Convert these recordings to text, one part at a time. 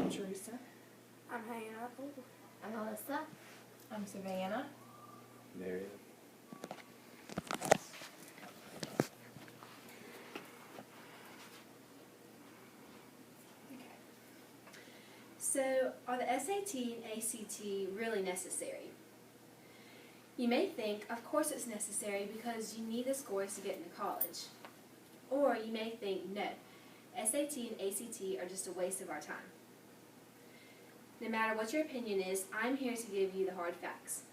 I'm Teresa. I'm Hannah. I'm Alyssa. I'm Savannah. Marion. So, are the SAT and ACT really necessary? You may think, of course it's necessary because you need the scores to get into college. Or you may think, no, SAT and ACT are just a waste of our time. No matter what your opinion is, I'm here to give you the hard facts.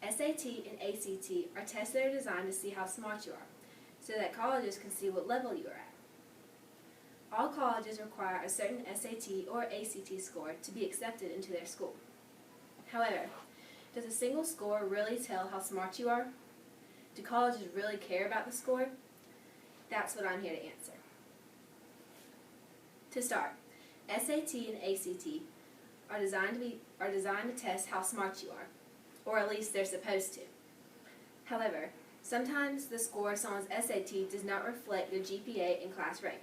SAT and ACT are tests that are designed to see how smart you are, so that colleges can see what level you are at. All colleges require a certain SAT or ACT score to be accepted into their school. However, does a single score really tell how smart you are? Do colleges really care about the score? That's what I'm here to answer. To start, SAT and ACT are designed to test how smart you are, or at least they're supposed to. However, sometimes the score of someone's SAT does not reflect their GPA and class rank.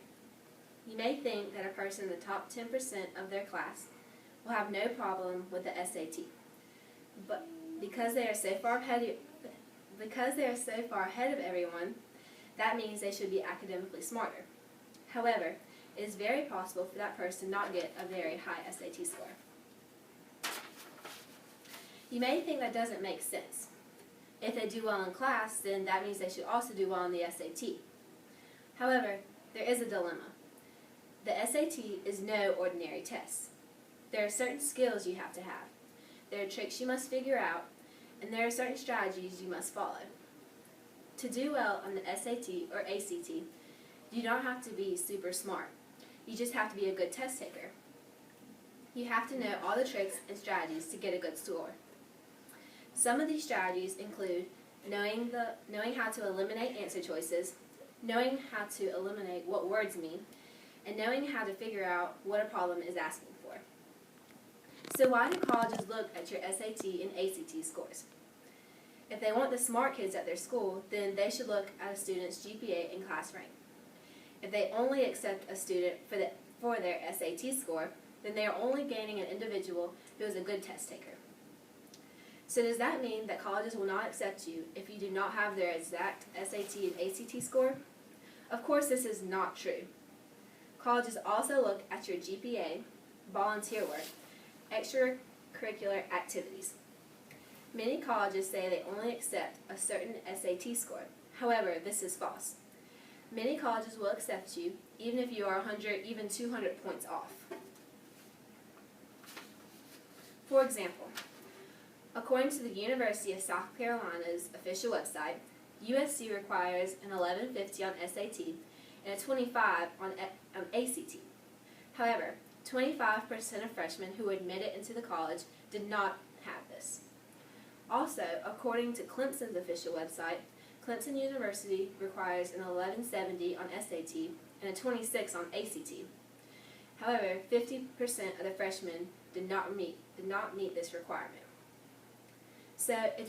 You may think that a person in the top 10% of their class will have no problem with the SAT, but because they are so far ahead of everyone, that means they should be academically smarter. However, it is very possible for that person to not get a very high SAT score. You may think that doesn't make sense. If they do well in class, then that means they should also do well on the SAT. However, there is a dilemma. The SAT is no ordinary test. There are certain skills you have to have. There are tricks you must figure out, and there are certain strategies you must follow. To do well on the SAT or ACT, you don't have to be super smart. You just have to be a good test taker. You have to know all the tricks and strategies to get a good score. Some of these strategies include knowing how to eliminate answer choices, knowing how to eliminate what words mean, and knowing how to figure out what a problem is asking for. So why do colleges look at your SAT and ACT scores? If they want the smart kids at their school, then they should look at a student's GPA and class rank. If they only accept a student for their SAT score, then they are only gaining an individual who is a good test taker. So does that mean that colleges will not accept you if you do not have their exact SAT and ACT score? Of course, this is not true. Colleges also look at your GPA, volunteer work, extracurricular activities. Many colleges say they only accept a certain SAT score. However, this is false. Many colleges will accept you even if you are 100, even 200 points off. For example, according to the University of South Carolina's official website, USC requires an 1150 on SAT and a 25 on ACT. However, 25% of freshmen who were admitted into the college did not have this. Also, according to Clemson's official website, Clemson University requires an 1170 on SAT and a 26 on ACT. However, 50% of the freshmen did not meet this requirement. So if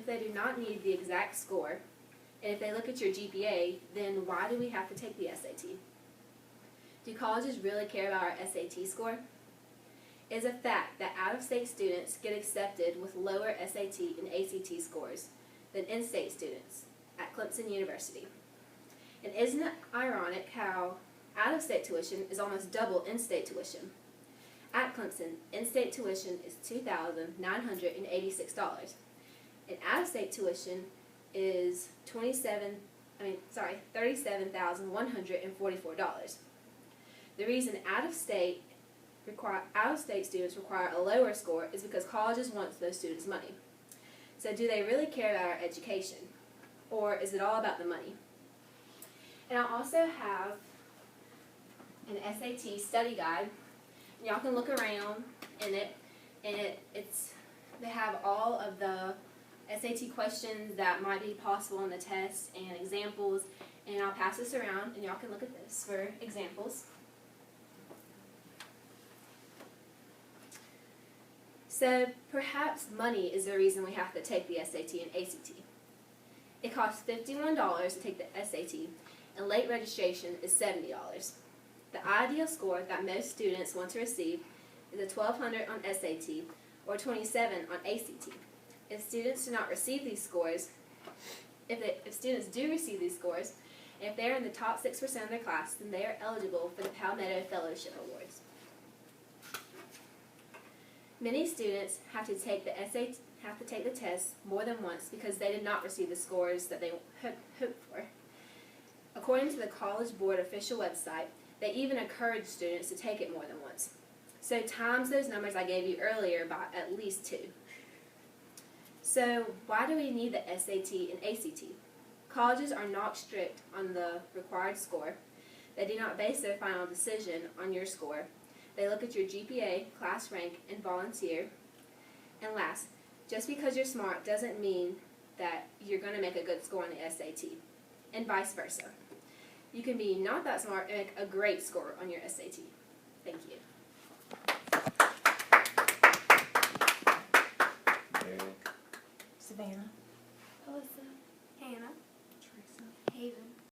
they do not need the exact score, and if they look at your GPA, then why do we have to take the SAT? Do colleges really care about our SAT score? It is a fact that out-of-state students get accepted with lower SAT and ACT scores than in-state students at Clemson University. And isn't it ironic how out-of-state tuition is almost double in-state tuition? At Clemson, in-state tuition is $2,986, and out-of-state tuition is $37,144. The reason out-of-state students require a lower score is because colleges want those students' money. So do they really care about our education, or is it all about the money? And I also have an SAT study guide. Y'all can look around in it, and they have all of the SAT questions that might be possible in the test and examples, and I'll pass this around and y'all can look at this for examples. So perhaps money is the reason we have to take the SAT and ACT. It costs $51 to take the SAT, and late registration is $70. The ideal score that most students want to receive is a 1200 on SAT or 27 on ACT. If students do not receive these scores, if students do receive these scores, and if they're in the top 6% of their class, then they are eligible for the Palmetto Fellowship Awards. Many students have to take the test more than once because they did not receive the scores that they hoped for. According to the College Board official website, they even encourage students to take it more than once. So times those numbers I gave you earlier by at least 2. So why do we need the SAT and ACT? Colleges are not strict on the required score. They do not base their final decision on your score. They look at your GPA, class rank, and volunteer. And last, just because you're smart doesn't mean that you're going to make a good score on the SAT, and vice versa. You can be not that smart and make a great score on your SAT.